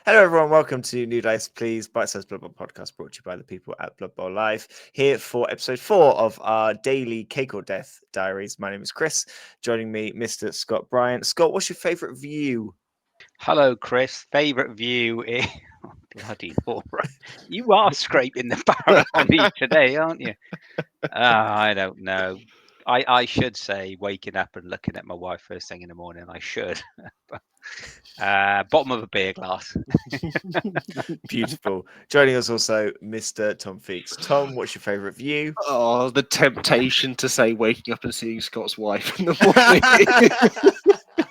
Hello, everyone. Welcome to New Dice Please Bite-sized Blood Bowl podcast, brought to you by the people at Blood Bowl Live. Here for episode 4 of our daily Cake or Death Diaries. My name is Chris. Joining me, Mr. Scott Bryant. Scott, what's your favourite view? Hello, Chris. Favourite view is bloody all right. You are scraping the barrel on me today, aren't you? I don't know. I should say waking up and looking at my wife first thing in the morning. I should. Bottom of a beer glass. Beautiful. Joining us also, Mr. Tom Feeks. Tom, what's your favourite view? Oh, the temptation to say waking up and seeing Scott's wife in the morning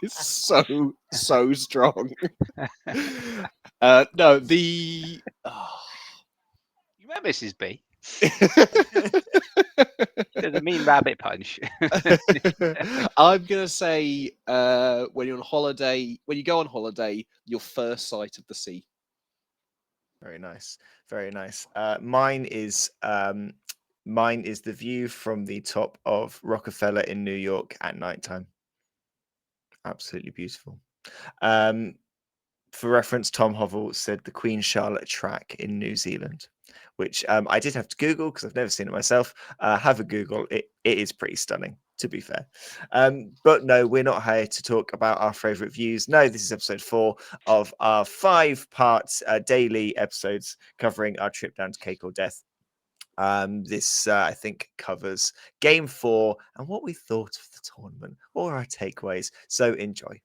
is so strong. No, the You remember Mrs. B? There's a mean rabbit punch. I'm gonna say when you're on holiday, when you go on holiday, your first sight of the sea. Very nice. Very nice. Mine is the view from the top of Rockefeller in New York at nighttime. Absolutely beautiful. For reference, Tom Hovell said the Queen Charlotte track in New Zealand, which I did have to Google because I've never seen it myself. Have a Google. It is pretty stunning, to be fair. But no, we're not here to talk about our favourite views. No, this is episode 4 of our 5-part daily episodes covering our trip down to Cake or Death. This, I think, covers Game 4 and what we thought of the tournament, or our takeaways. So enjoy.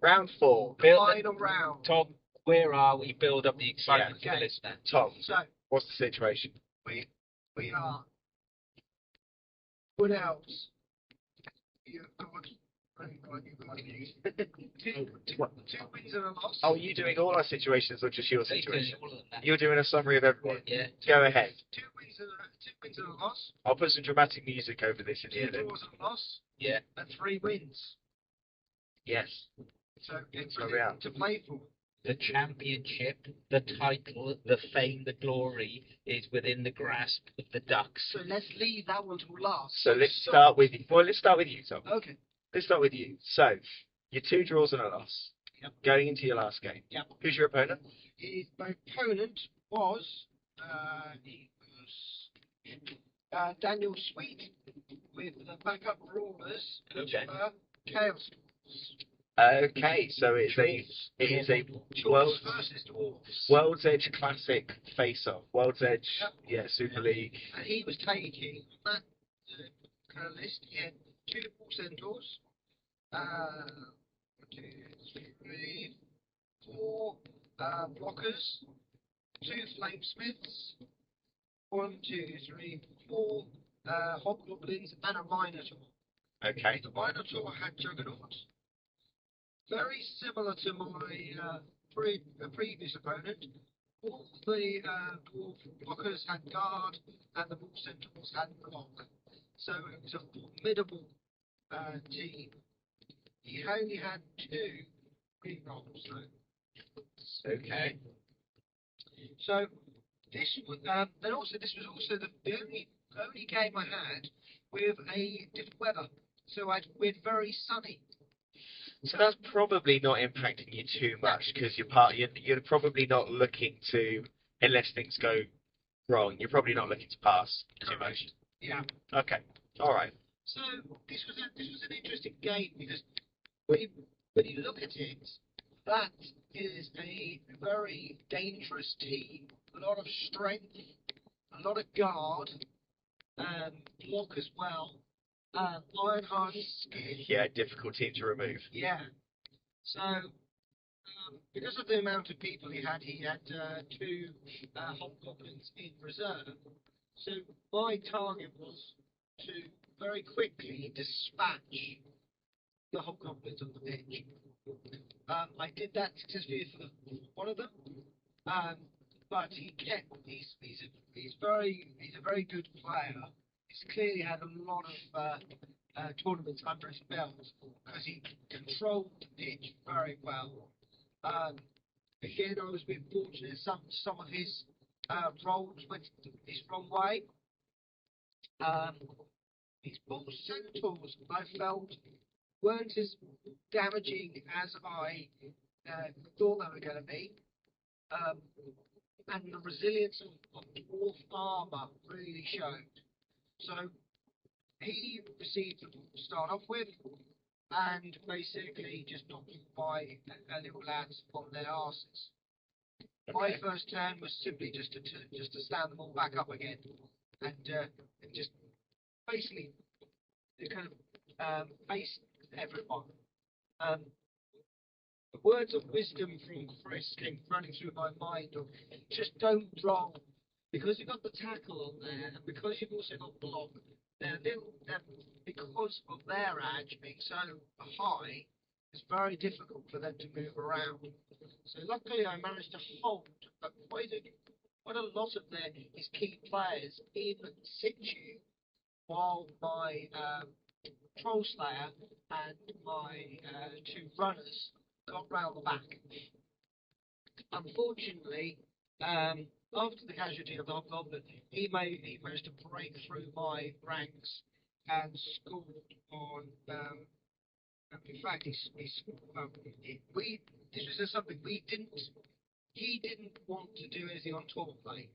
Round 4. Build Final round. Tom, where are we? Build up the excitement for the Okay. listener. Tom, So what's the situation? we are Wood Elves. You have got two wins and a loss. Oh, are you doing all our situations or just your situation? You're doing a summary of everyone. Yeah. Go ahead. Two wins and a loss. I'll put some dramatic music over this in Two here then. draws and a loss. Yeah. And 3 wins. Yes. So it's Where we are. to play for. The championship, the title, the fame, the glory is within the grasp of the Ducks. So let's leave that one to last. So let's start with you. Well, let's start with you, Tom. Okay. Let's start with you. So, your 2 draws and a loss. Yep. Going into your last game. Yep. Who's your opponent? My opponent was Daniel Sweet with the backup brawlers, which Okay. were Chaos. Okay, so it is a Dwarves versus Dwarves. World's Edge Classic face-off. World's Edge, Yep. yeah, Super League. And he was taking on that kind of list. He had 2 Bull Centaurs, 1, 2, 3, 4 blockers, 2 Flamesmiths, 1, 2, 3, 4 Hobgoblins, and a Minotaur. Okay. The Minotaur had Juggernaut. Very similar to my previous opponent. All the dwarf blockers had guard, and the Bull Centaurs had block. So it was a formidable team. He only had 2 rerolls though. Okay. So this was, and also this was also the only game I had with a different weather. So we're very sunny. So that's probably not impacting you too much because you're probably not looking to, unless things go wrong, you're probably not looking to pass too much. Yeah. Okay. All right. So this was an interesting game because when you look at it, that is a very dangerous team. A lot of strength, a lot of guard, and block as well. Ironheart's Yeah, difficult team to remove. yeah. So because of the amount of people he had 2 hobgoblins in reserve. So my target was to very quickly dispatch the hobgoblins on the pitch. I did that successfully for one of them, but he kept. He's a very good player. He's clearly had a lot of tournaments under his belt because he controlled the pitch very well. again, I was a bit fortunate. Some of his rolls went his wrong way. His bull centaurs, I felt, weren't as damaging as I thought they were going to be. And the resilience of dwarf armour really showed. So he received the ball to start off with, and basically just knocked my little lads on their arses. My first turn was simply just to stand them all back up again, and just basically kind of face everyone. The words of wisdom from Chris came running through my mind of just don't roll, because you've got the tackle on there, and because you've also got block. Because of their edge being so high, it's very difficult for them to move around. So luckily I managed to hold quite a lot of his key players in situ, while my Troll Slayer and my two runners got round the back. Unfortunately, after the casualty of the Hobgoblin, he managed to break through my ranks and scored on. In fact, this was something we didn't. He didn't want to do anything on top play,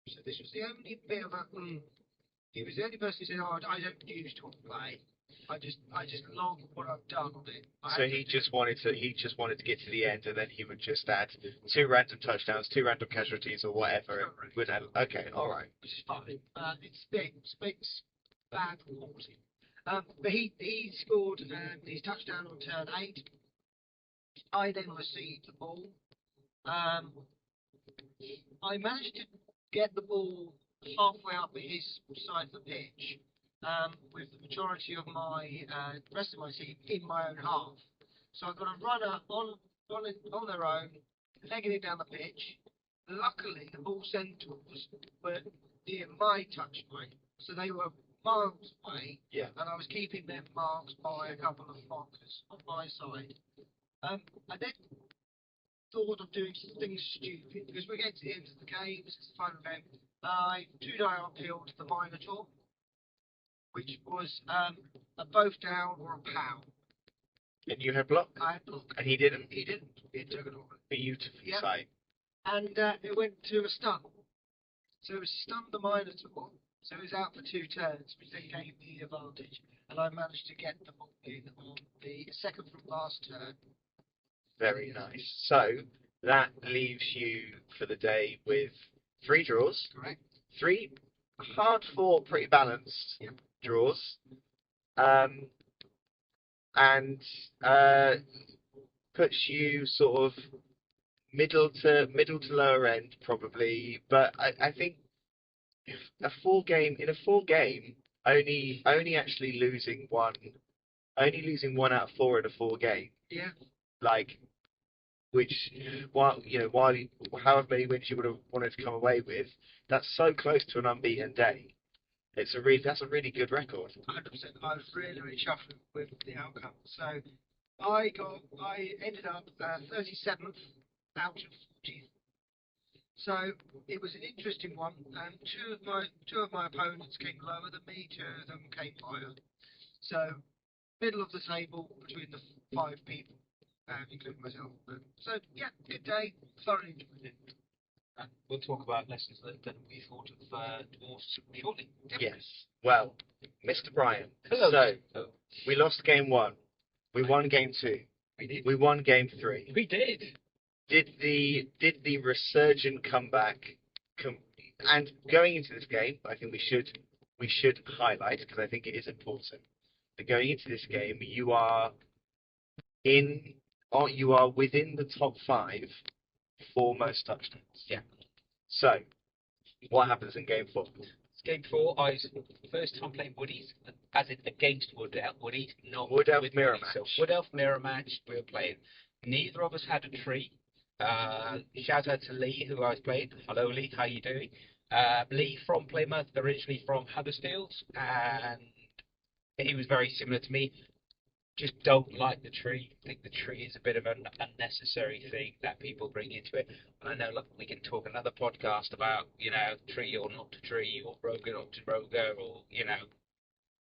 so this was the only bit of a. He was the only person who said, "Oh, I don't use top play. I just log what I've done on it." So he just wanted to get to the end, and then he would just add 2 random touchdowns, 2 random casualties, or whatever. Okay, all right. Which is fine. It's bad quality. But he scored his touchdown on turn 8. I then received the ball. I managed to get the ball halfway up his side of the pitch, with the majority of my rest of my team in my own half. So I've got a runner on their own, legging it down the pitch. Luckily, the ball centaurs were near my touch line, so they were miles away, Yeah. and I was keeping them marked by a couple of markers on my side. I then thought of doing something stupid, because we're getting to the end of the game, this is the final game. I 2-die killed the Minotaur, which was a both down or a pow. And you had block, I had block. and he didn't. He didn't. It took it all. Beautifully Yeah. sight. And it went to a stun. So it stunned the Minotaur, so it was out for 2 turns, which then gave me the advantage. And I managed to get the ball in on the second from last turn. Very nice. So that leaves you for the day with 3 draws. Correct. 3 hard-fought, pretty balanced Yep. draws. And puts you sort of middle to lower end probably. But I think in a full game, only actually losing one out of 4 in a full game. Yeah. Like, which while however many wins you would have wanted to come away with, that's so close to an unbeaten day. That's a really good record. 100%. I was really, really chuffed with the outcome. So I ended up 37th out of 40. So it was an interesting one. Two of my opponents came lower than me. 2 of them came higher. So middle of the table between the 5 people, including myself. So yeah, good day. Thoroughly enjoyed it. We'll talk about lessons that we thought of dwarfs shortly. Yes. Well, Mr. Bryan. Hello. So we lost game 1. We won game 2. We did. We won game 3. We did. Did the resurgent comeback and going into this game, I think we should highlight, because I think it is important, that going into this game you are within the top 5 for most touchdowns. Yeah. So what happens in game 4? It's game 4. I was first time playing Woodies, as in against Wood Elf Woodies, not Wood Elf with mirror Woodies. So match. Wood Elf mirror match we were playing. Neither of us had a tree. Shout out to Lee, who I was playing. Hello, Lee. How you doing? Lee from Plymouth, originally from Huddersfield, and he was very similar to me. just don't like the tree. I think the tree is a bit of an unnecessary thing that people bring into it. And I know, look, we can talk another podcast about, tree or not to tree, or Roger not to Roger, or,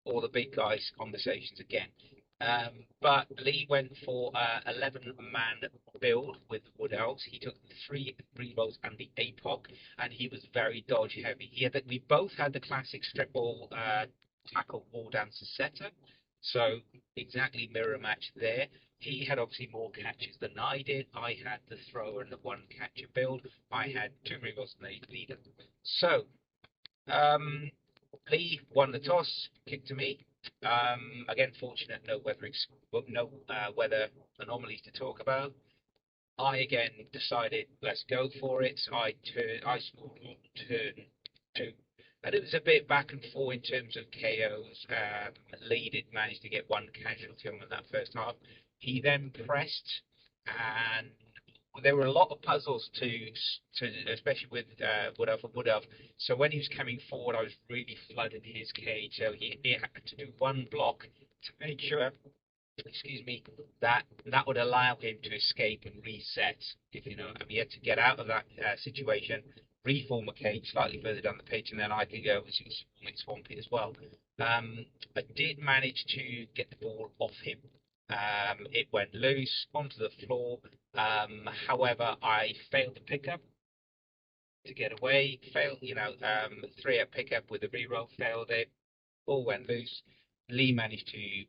all the big guys conversations again. But Lee went for 11-man build with Wood Elves. He took the 3 rerolls and the APOC, and he was very dodge heavy. We both had the classic strip ball tackle wall dancer setup, so exactly mirror match there. He had obviously more catches than I did. I had the thrower and the 1 catcher build. I had 2 rerolls and a leader. So Lee won the toss, kicked to me. Again, fortunate, no weather anomalies to talk about. I again decided, let's go for it. I scored on turn 2, and it was a bit back and forth in terms of KOs. Lee did manage to get 1 casualty on in that first half. He then pressed, and there were a lot of puzzles to especially with Wood Elf. So when he was coming forward, I was really flooding his cage. So he had to do 1 block to make sure, excuse me, that would allow him to escape and reset. If you know, he had to get out of that situation, reform a cage slightly further down the pitch, and then I could go and swamp it as well. I did manage to get the ball off him. It went loose onto the floor. However, I failed to pick up to get away. Failed, 3-up pickup with a reroll. Failed it. Ball went loose. Lee managed to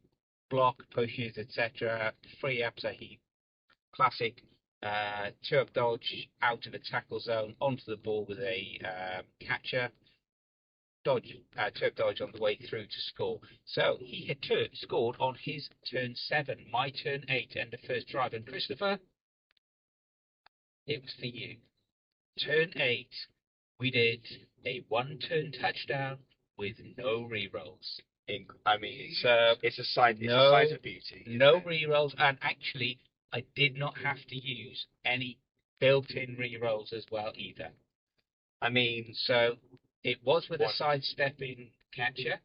block pushes, etc. 3-up, so he classic 2-up dodge out of the tackle zone onto the ball with a catcher. Dodge, 2-up dodge on the way through to score. So he had scored on his turn 7, my turn 8, end of first drive. And Christopher, it was for you. Turn 8, we did a 1-turn touchdown with no rerolls. It's a sign of beauty. No rerolls, and actually, I did not have to use any built-in rerolls as well either. So it was with a sidestepping catcher.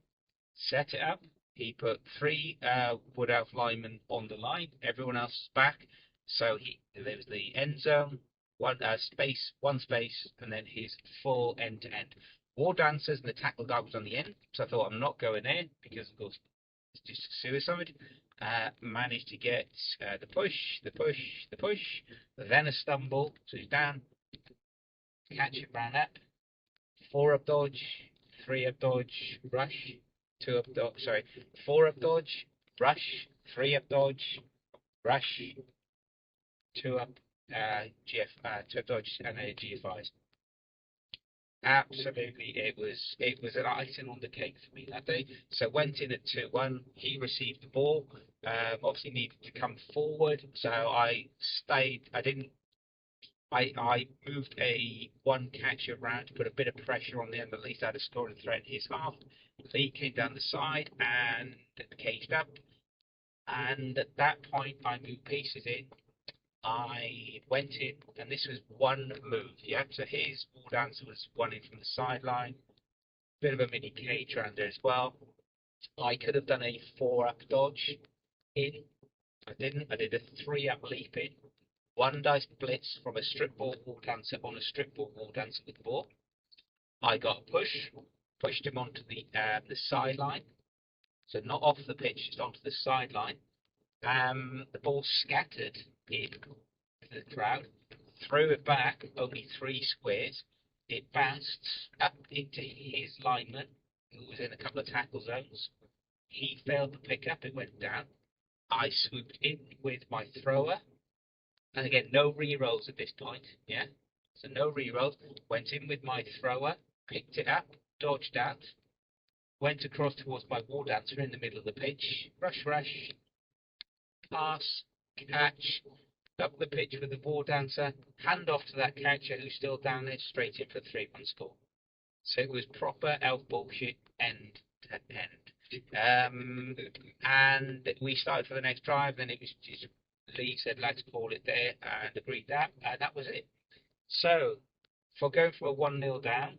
Set it up. He put 3 Wood Elf linemen on the line. Everyone else is back. So there was the end zone, 1 space, and then his full end-to-end. War dancers and the tackle guy was on the end. So I thought, I'm not going there because, of course, it's just suicide. Managed to get the push, then a stumble. So he's down. Catch it, ran up. 4-up dodge, 3-up dodge, rush, 2-up dodge, 4-up dodge, rush, 3-up dodge, rush, 2-up, 2-up dodge, and a GFIs. Absolutely, it was an icing on the cake for me that day. So went in at 2-1. He received the ball. Obviously needed to come forward, so I stayed. I moved a 1 catcher around to put a bit of pressure on them, at least I had a scoring threat in his half. Lee came down the side and caged up. And at that point, I moved pieces in. I went in, and this was 1 move. Yeah, so his ball dancer was 1 in from the sideline. Bit of a mini cage around there as well. I could have done a 4-up dodge in. I didn't. I did a 3-up leap in. 1 dice blitz from a strip ball wall dancer on a strip ball wall dancer with the ball. I got a push, pushed him onto the sideline, so not off the pitch, just onto the sideline. The ball scattered in the crowd, threw it back only 3 squares. It bounced up into his lineman, who was in a couple of tackle zones. He failed to pick up, it went down. I swooped in with my thrower. And again, no rerolls at this point, yeah? So no rerolls. Went in with my thrower, picked it up, dodged out, went across towards my war dancer in the middle of the pitch, rush, pass, catch, up the pitch with the war dancer, hand off to that catcher who's still down there, straight in for a 3-1 score. So it was proper elf bullshit end to end. And we started for the next drive, then it was just Lee said, let's call it there, and agreed that, and that was it. So, for going for a 1-0 down,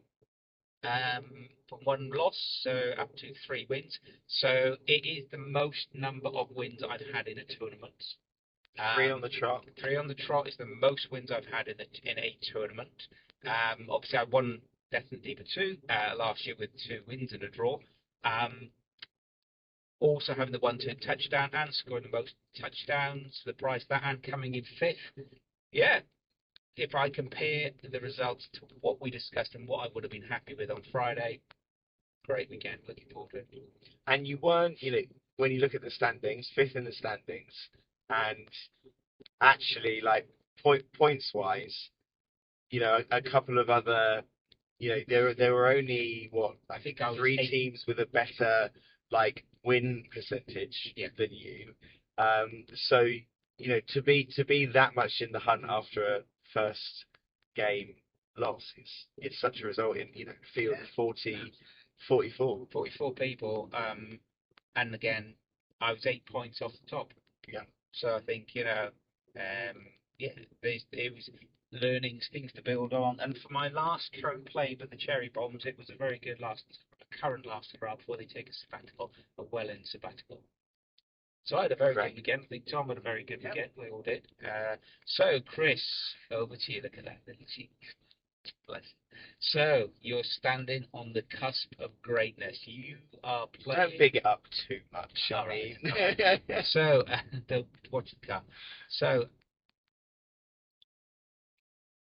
from 1 loss, so up to 3 wins. So it is the most number of wins I've had in a tournament. 3 on the trot. 3 on the trot is the most wins I've had in a tournament. Obviously, I won definitely for 2 last year with 2 wins and a draw. Also having the 1-2 touchdown and scoring the most touchdowns, the prize that, and coming in 5th. Yeah, if I compare the results to what we discussed and what I would have been happy with on Friday, great weekend. Looking forward to it. And you weren't, when you look at the standings, 5th in the standings, and actually, like, points-wise, a couple of other, there were only, I think I was 3 8th. teams with a better, like, win percentage than you. So, to be that much in the hunt after a first game loss is such a result in, field 44. 44 people. And again, I was 8 points off the top. Yeah. So I think, it was learnings, things to build on. And for my last current play with the Cherry Bombs, it was a very good current last hurrah before they take a sabbatical, a well-earned sabbatical. So I had a very good weekend. I think Tom had a very good weekend. We all did. So, Chris, over to you. Look at that little cheek. Bless. So, you're standing on the cusp of greatness. You are playing. Don't big it up too much. All I right. mean. So, don't watch the car. So,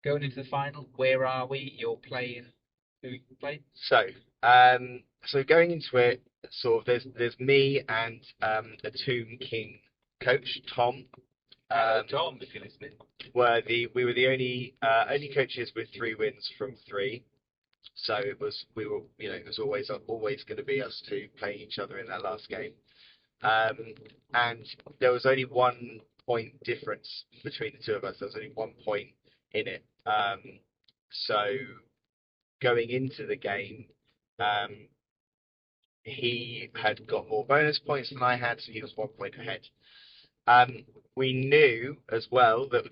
going into the final, where are we? You're playing. Who you playing? So going into it, sort of, there's me and a Tomb King coach, Tom. Tom, if you're listening. We were the only coaches with 3 wins from 3. So it was always going to be us 2 playing each other in that last game. And there was only 1 point difference between the 2 of us. There was only 1 point in it. So going into the game, he had got more bonus points than I had, so he was 1 point ahead. We knew as well that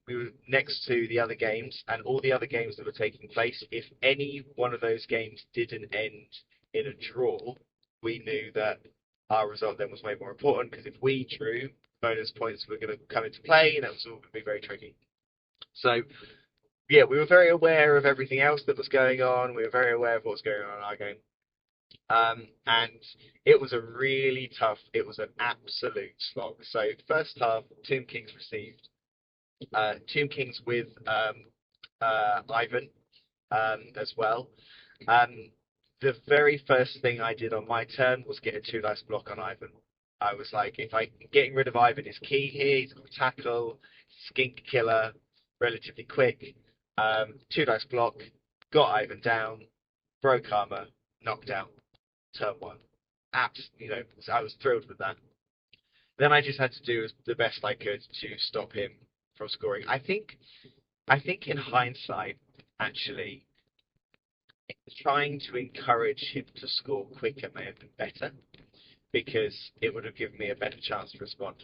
we were next to the other games, and all the other games that were taking place, if any one of those games didn't end in a draw, we knew that our result then was way more important, because if we drew, bonus points were going to come into play, and that was all going to be very tricky. So yeah, we were very aware of everything else that was going on. We were very aware of what was going on in our game. And it was it was an absolute slog. So first half, Tomb Kings received. Tomb Kings with Ivan as well. The very first thing I did on my turn was get a 2 dice block on Ivan. I was like, getting rid of Ivan is key here. He's got a tackle, skink killer, relatively quick. 2 dice block, got Ivan down, broke armor, knocked out, turn 1. So I was thrilled with that. Then I just had to do the best I could to stop him from scoring. I think in hindsight, actually, trying to encourage him to score quicker may have been better, because it would have given me a better chance to respond.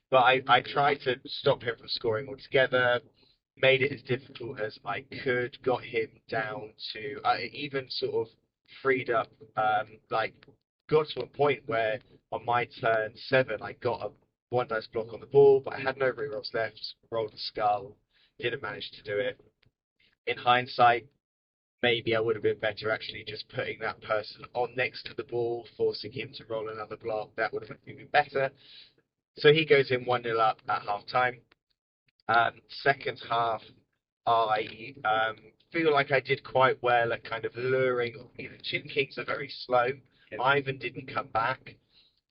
But I tried to stop him from scoring altogether, made it as difficult as I could, got him down to, I even sort of freed up, got to a point where on my turn 7, I got a 1 dice block on the ball, but I had no rerolls left, rolled a skull, didn't manage to do it. In hindsight, maybe I would have been better actually just putting that person on next to the ball, forcing him to roll another block. That would have been better. So he goes in 1-0 up at half time. Second half, I feel like I did quite well at kind of luring. Tomb Kings are very slow. Ivan didn't come back.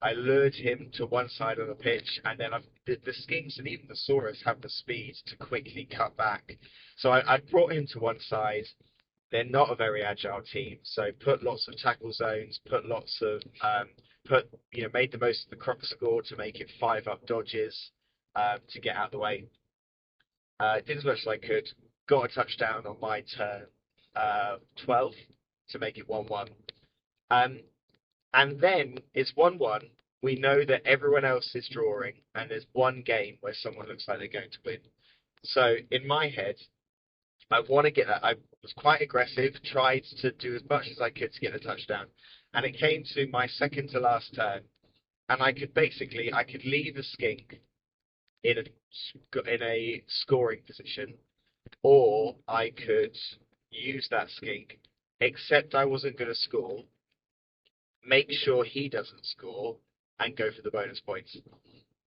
I lured him to one side of the pitch, and then the Skinks and even the Saurus have the speed to quickly cut back. So I brought him to one side. They're not a very agile team, so put lots of tackle zones, made the most of the croc score to make it 5-up dodges to get out of the way. Did as much as I could. Got a touchdown on my turn 12 to make it 1-1. And then it's 1-1. We know that everyone else is drawing, and there's one game where someone looks like they're going to win. So in my head, I want to get that. I was quite aggressive, tried to do as much as I could to get the touchdown, and it came to my second to last turn, and I could leave a skink in a scoring position, or I could use that skink, except I wasn't going to score, make sure he doesn't score, and go for the bonus points.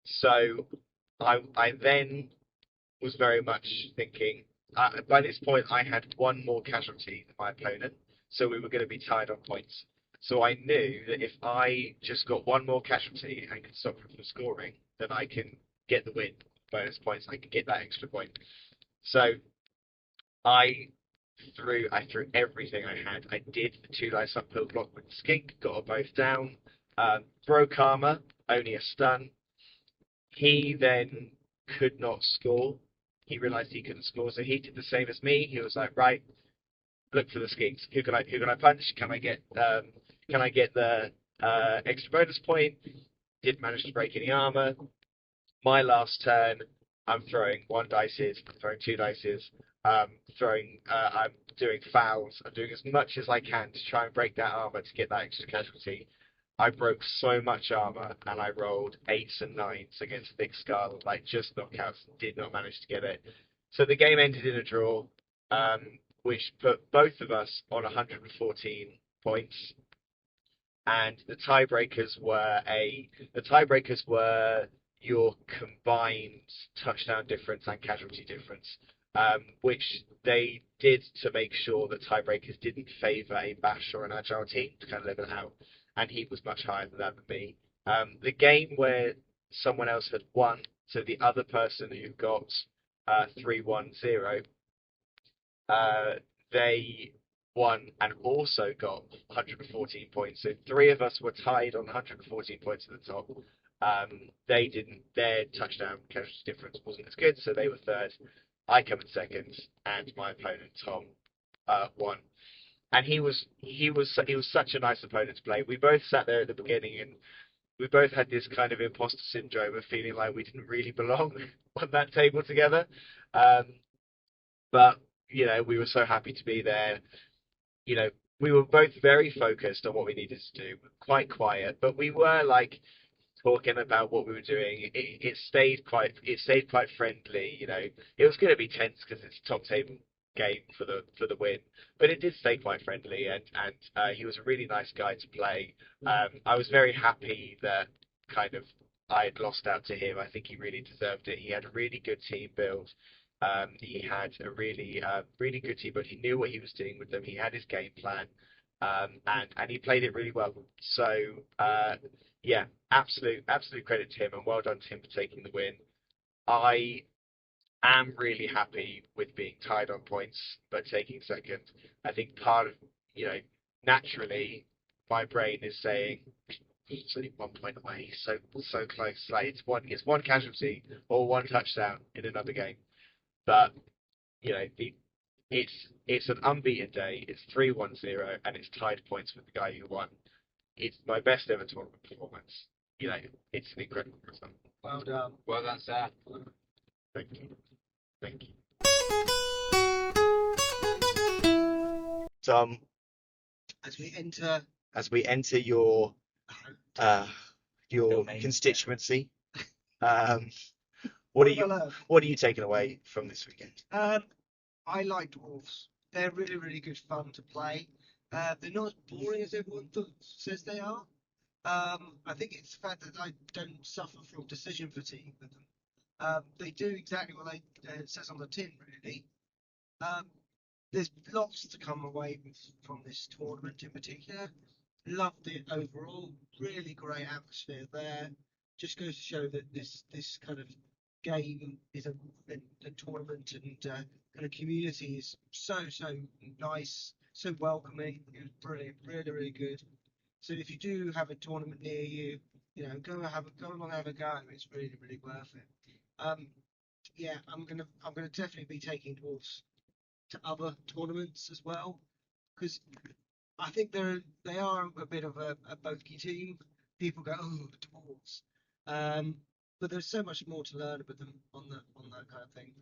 So I then was very much thinking. By this point, I had one more casualty than my opponent, so we were going to be tied on points. So I knew that if I just got one more casualty and could stop him from scoring, then I can get the win, bonus points. I can get that extra point. So I threw everything I had. I did the 2 dice uphill block with the skink, got them both down. Broke armor, only a stun. He then could not score. He realised he couldn't score, so he did the same as me. He was like, right, look for the skinks. Who can I punch? Can I get the extra bonus point? Didn't manage to break any armor. My last turn, I'm throwing 1 dices, throwing 2 dices, I'm doing fouls. I'm doing as much as I can to try and break that armor to get that extra casualty. I broke so much armor, and I rolled 8s and 9s against Thick Skull, like just knockouts, did not manage to get it. So the game ended in a draw, which put both of us on 114 points, and the tiebreakers were your combined touchdown difference and casualty difference, which they did to make sure that tiebreakers didn't favour a bash or an agile team to kind of level it out, and he was much higher than that than me. The game where someone else had won, so the other person who got 3-1-0, they won and also got 114 points. So 3 of us were tied on 114 points at the top. They didn't. Their touchdown casualty difference wasn't as good, so they were third. I come in second, and my opponent Tom won. And he was such a nice opponent to play. We both sat there at the beginning, and we both had this kind of imposter syndrome of feeling like we didn't really belong on that table together. But we were so happy to be there. We were both very focused on what we needed to do, quite quiet, but we were like talking about what we were doing. It stayed quite friendly. It was going to be tense because it's a top table game for the win, but it did stay quite friendly, and he was a really nice guy to play. I was very happy that kind of I had lost out to him. I think he really deserved it. He had a really good team build. He had a really good team, but he knew what he was doing with them. He had his game plan, and he played it really well. So yeah, absolute credit to him, and well done to him for taking the win. I am really happy with being tied on points, but taking second. I think part of naturally, my brain is saying it's only 1 point away, so close. Like it's one casualty or 1 touchdown in another game. But it's an unbeaten day. It's 3-1-0, and it's tied points with the guy who won. It's my best ever tournament performance. It's an incredible result. Well done. Well done, sir. Thank you. Thank you. Tom, As we enter your Domain. constituency, what are you taking away from this weekend? I like dwarves. They're really, really good fun to play. They're not as boring as everyone says they are. I think it's the fact that I don't suffer from decision fatigue with them. They do exactly what it says on the tin, really. There's lots to come away from this tournament in particular. Loved it overall. Really great atmosphere there. Just goes to show that this kind of game is a tournament, and a community is so nice, so welcoming. It was brilliant, really, really good. So if you do have a tournament near you, go along and have a go. It's really, really worth it. Yeah, I'm gonna definitely be taking dwarfs to other tournaments as well, because I think they are a bit of a bogey team. People go, oh, the dwarves. But there's so much more to learn about them on that kind of thing.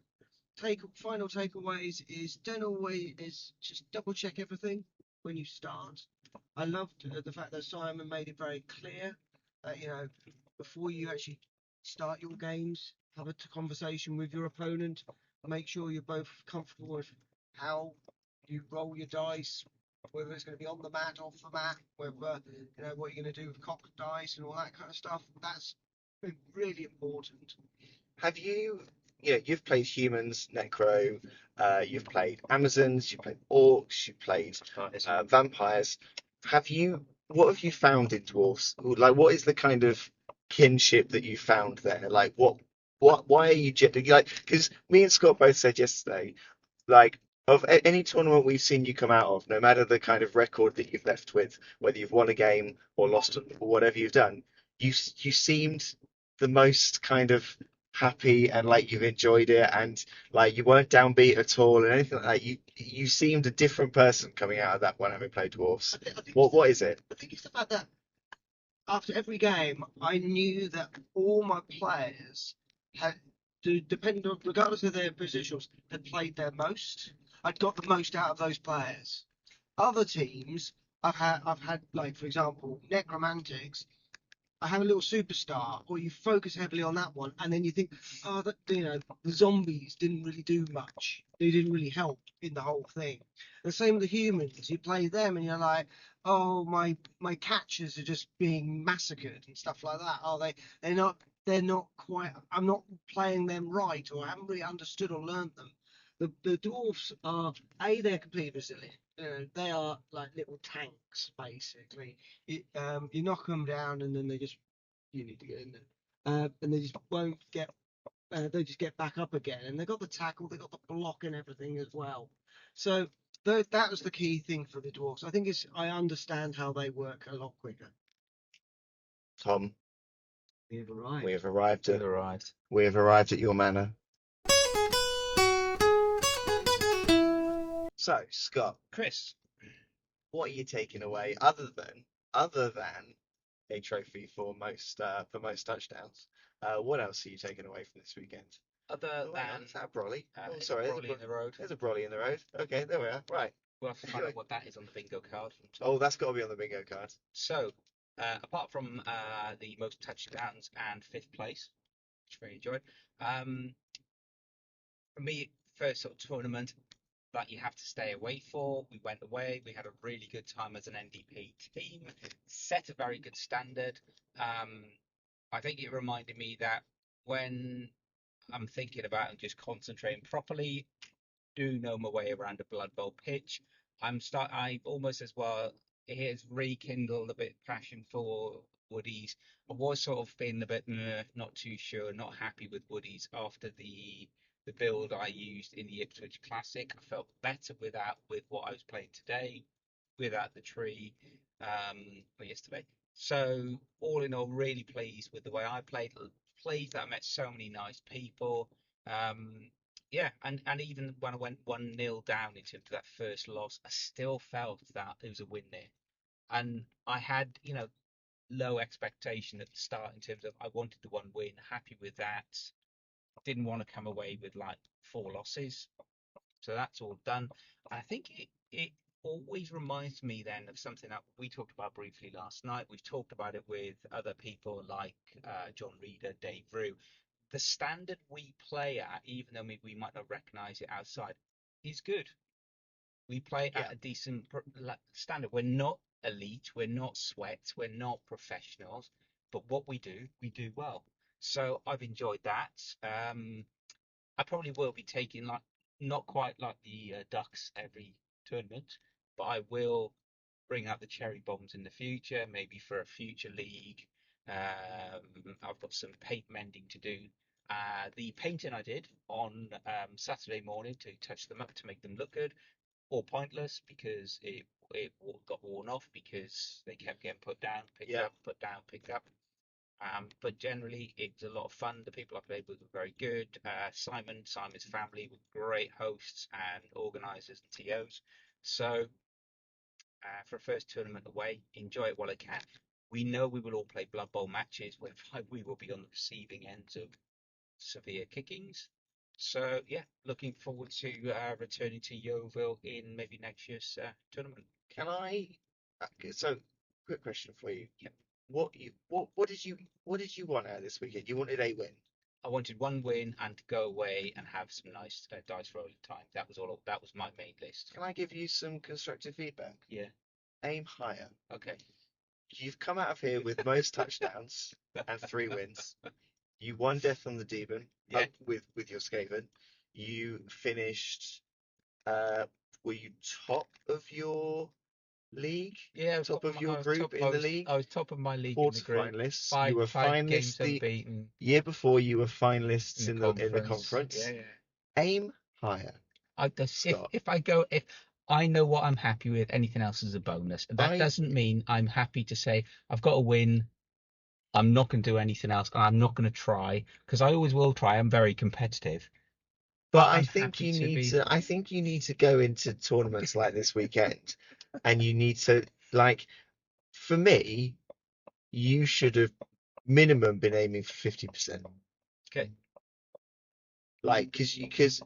final takeaways is don't always is just double check everything when you start. I loved the fact that Simon made it very clear that before you actually start your games, have a conversation with your opponent. Make sure you're both comfortable with how you roll your dice, whether it's going to be on the mat, off the mat, whether what you're going to do with cocked dice and all that kind of stuff. That's really important. Have you've played humans, Necro, you've played Amazons, you've played orcs, you've played vampires. What have you found in dwarfs? Like, what is the kind of kinship that you found there? Like, why are you like? Because me and Scott both said yesterday, like, of any tournament we've seen you come out of, no matter the kind of record that you've left with, whether you've won a game or lost or whatever you've done, you seemed the most kind of happy and like you've enjoyed it and like you weren't downbeat at all and anything like that. You seemed a different person coming out of that one having played dwarfs. I think What is it? I think it's the fact that after every game, I knew that all my players had, depending on, regardless of their positions, had played their most. I'd got the most out of those players. Other teams, I've had like, for example, Necromantics. I have a little superstar, or you focus heavily on that one, and then you think, oh, the zombies didn't really do much. They didn't really help in the whole thing. The same with the humans. You play them, and you're like, oh, my catchers are just being massacred and stuff like that. Oh, they're not quite. I'm not playing them right, or I haven't really understood or learned them. The dwarfs are they're completely resilient. They are like little tanks, basically. You knock them down, and then you need to get in there, and they just won't get. They just get back up again, and they got the tackle, they got the block, and everything as well. So that was the key thing for the dwarves. I think I understand how they work a lot quicker. Tom, We have arrived. we have arrived We've at arrived. we have arrived at your manor. So, Scott, Chris, what are you taking away other than a trophy for most touchdowns? What else are you taking away from this weekend? other Oh, hang on, than is that a brolly? Oh, it's sorry, Brolly in the road, there's a brolly in the road. Okay, there we are. Right. we'll have to find out what that is on the bingo card from Tom. Oh, that's got to be on the bingo card. So, apart from the most touchdowns and fifth place, which I really enjoyed, for me, first sort of tournament that you have to stay away for. We went away. We had a really good time as an NDP team. Set a very good standard. I think it reminded me that when I'm thinking about and just concentrating properly, do know my way around a Blood Bowl pitch. I almost as well. It has rekindled a bit passion for Woodies. I was sort of feeling a bit not too sure, not happy with Woodies after the build I used in the Ipswich Classic. I felt better with what I was playing today, without the tree, or yesterday. So all in all, really pleased with the way I played. Pleased that I met so many nice people. Yeah, and even when I went 1-0 down into that first loss, I still felt that it was a win there. And I had, low expectation at the start in terms of I wanted the one win, happy with that. Didn't want to come away with like 4 losses. So that's all done. I think it always reminds me then of something that we talked about briefly last night. We've talked about it with other people like John Reeder, Dave Rue. The standard we play at, even though we might not recognise it outside, is good. We play at a decent standard. We're not elite, we're not sweats, we're not professionals, but what we do well. So I've enjoyed that. I probably will be taking like not quite like the Ducks every tournament, but I will bring out the cherry bombs in the future, maybe for a future league. I've got some paint mending to do. The painting I did on Saturday morning to touch them up to make them look good, all pointless because it got worn off because they kept getting put down, picked up, put down, picked up. But generally, it's a lot of fun. The people I played with were very good. Simon's family were great hosts and organisers and TOs. So for a first tournament away, enjoy it while I can. We know we will all play Blood Bowl matches where we will be on the receiving ends of severe kickings. So yeah, looking forward to returning to Yeovil in maybe next year's tournament. Can I? So, quick question for you. Yeah. What did you want out of this weekend? You wanted a win. I wanted one win and to go away and have some nice dice rolling time. That was all. That was my main list. Can I give you some constructive feedback? Yeah. Aim higher. Okay. You've come out of here with most touchdowns and 3 wins. You won Death on the Demon Yeah. with your Skaven. You finished. Were you top of your league? Yeah, I was Top of my- your I was group top- in I the was- league? I was top of my league in the group. Quarterfinalists. You were Five games finalists the unbeaten year before. You were finalists in in the conference. Yeah, yeah. Aim higher, If Scott. if I know what I'm happy with, anything else is a bonus. That doesn't mean I'm happy to say I've got to win. I'm not going to do anything else. I'm not going to try because I always will try. I'm very competitive. But I I'm think happy you to need be. to. I think you need to go into tournaments like this weekend, and you need to like. For me, you should have minimum been aiming for 50%. Okay. Like, because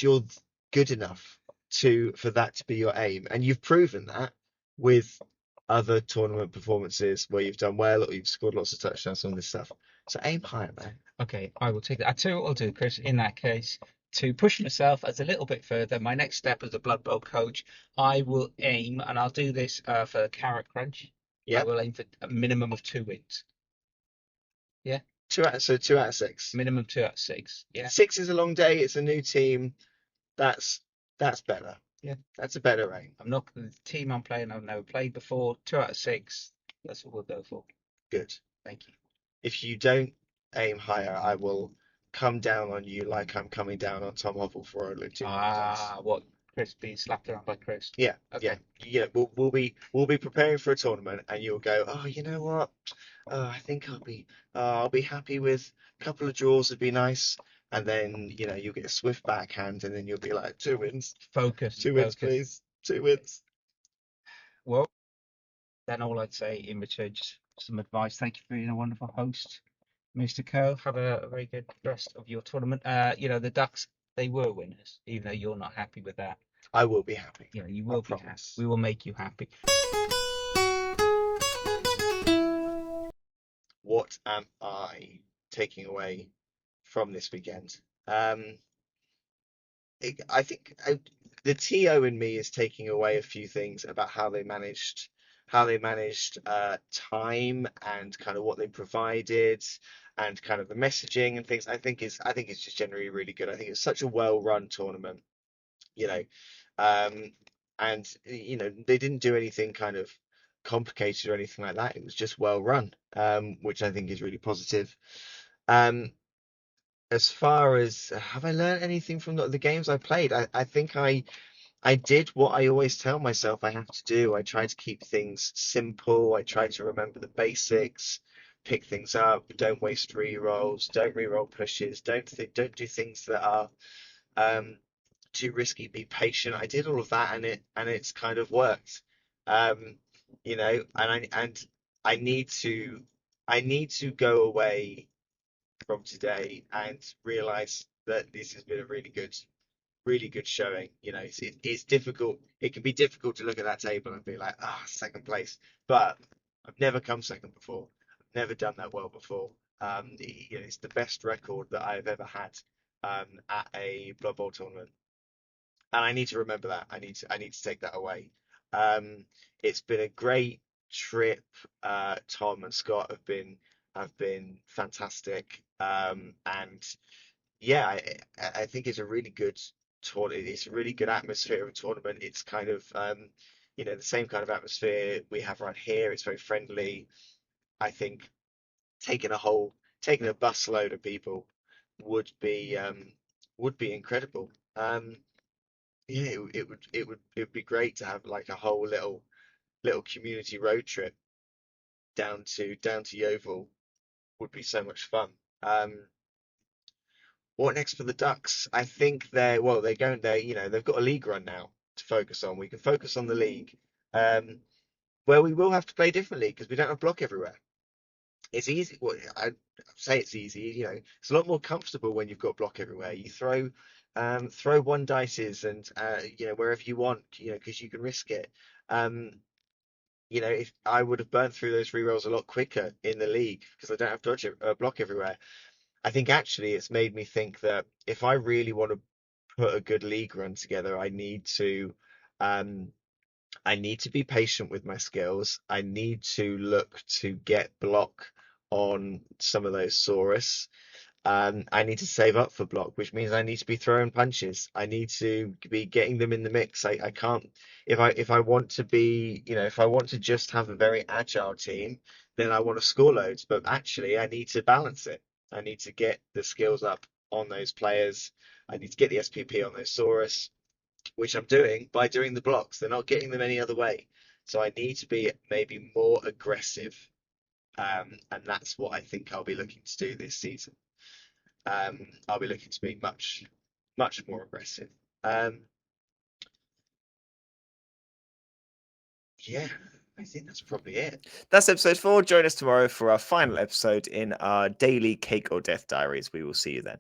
you're good enough for that to be your aim, and you've proven that with other tournament performances where you've done well or you've scored lots of touchdowns on this stuff. So aim higher, man. Okay, I will take that. I tell you what I'll do, Chris. In that case, to push myself as a little bit further, my next step as a Blood Bowl coach, I will aim, and I'll do this for Carrot Crunch. I Yeah, will aim for a minimum of 2 wins. Yeah, 2 out of 6. minimum 2 out of 6. Yeah, 6 is a long day. It's a new team. That's better. Yeah. That's a better aim. I'm not the team I'm playing. I've never played before. 2 out of 6. That's what we'll go for. Good. Thank you. If you don't aim higher, I will come down on you like I'm coming down on Tom Hovel for only 2 points. What? Chris being slapped around by Chris. Yeah, Okay. yeah. We'll be preparing for a tournament, and you'll go, oh, you know what? I think I'll be happy with a couple of draws would be nice, and then you'll get a swift backhand, and then you'll be like 2 wins, Focus. 2 wins, please, 2 wins. Well, then all I'd say in return, just some advice. Thank you for being a wonderful host, Mr. Coe. Have a very good rest of your tournament. The Ducks, they were winners, even though you're not happy with that. I will be happy. You will be happy. promise. We will make you happy. What am I taking away from this weekend? I think the TO in me is taking away a few things about how they managed time and kind of what they provided and kind of the messaging and things. I think it's just generally really good. I think it's such a well-run tournament, and they didn't do anything kind of complicated or anything like that. It was just well run, which I think is really positive. As far as have I learned anything from the games I played? I think I did what I always tell myself I have to do. I try to keep things simple. I try to remember the basics, pick things up, don't waste re-rolls, don't re-roll pushes, don't do things that are too risky. Be patient. I did all of that, and it's kind of worked. And I need to go away from today and realize that this has been a really good showing. It's difficult. It can be difficult to look at that table and be like, second place. But I've never come second before. I've never done that well before. It's the best record that I've ever had at a Blood Bowl tournament, and I need to remember that. I need to take that away. It's been a great trip. Tom and Scott have been fantastic. And yeah, I think it's a really good tournament. It's a really good atmosphere of a tournament. It's kind of the same kind of atmosphere we have around here. It's very friendly. I think taking a bus load of people would be incredible. Yeah, it would be great to have like a whole little community road trip down to Yeovil. Would be so much fun. What next for the Ducks? I think they're going there. They've got a league run now to focus on. We can focus on the league, where we will have to play differently because we don't have block everywhere. it's easy. Well, I say it's easy. You know, it's a lot more comfortable when you've got block everywhere. You throw one dices and you know, wherever you want. You know, because you can risk it. Um, you know, if I would have burned through those rerolls a lot quicker in the league because I don't have block everywhere. I think actually it's made me think that if I really want to put a good league run together, um, I need to be patient with my skills. I need to look to get block on some of those Saurus. I need to save up for block, which means I need to be throwing punches. I need to be getting them in the mix. I can't if I want to be, you know, if I want to just have a very agile team, then I want to score loads. But actually, I need to balance it. I need to get the skills up on those players. I need to get the SPP on those Saurus, which I'm doing by doing the blocks. They're not getting them any other way. So I need to be maybe more aggressive. And that's what I think I'll be looking to do this season. I'll be looking to be much more aggressive. Yeah, I think that's probably it. That's episode 4. Join us tomorrow for our final episode in our daily Cake or Death Diaries. We will see you then.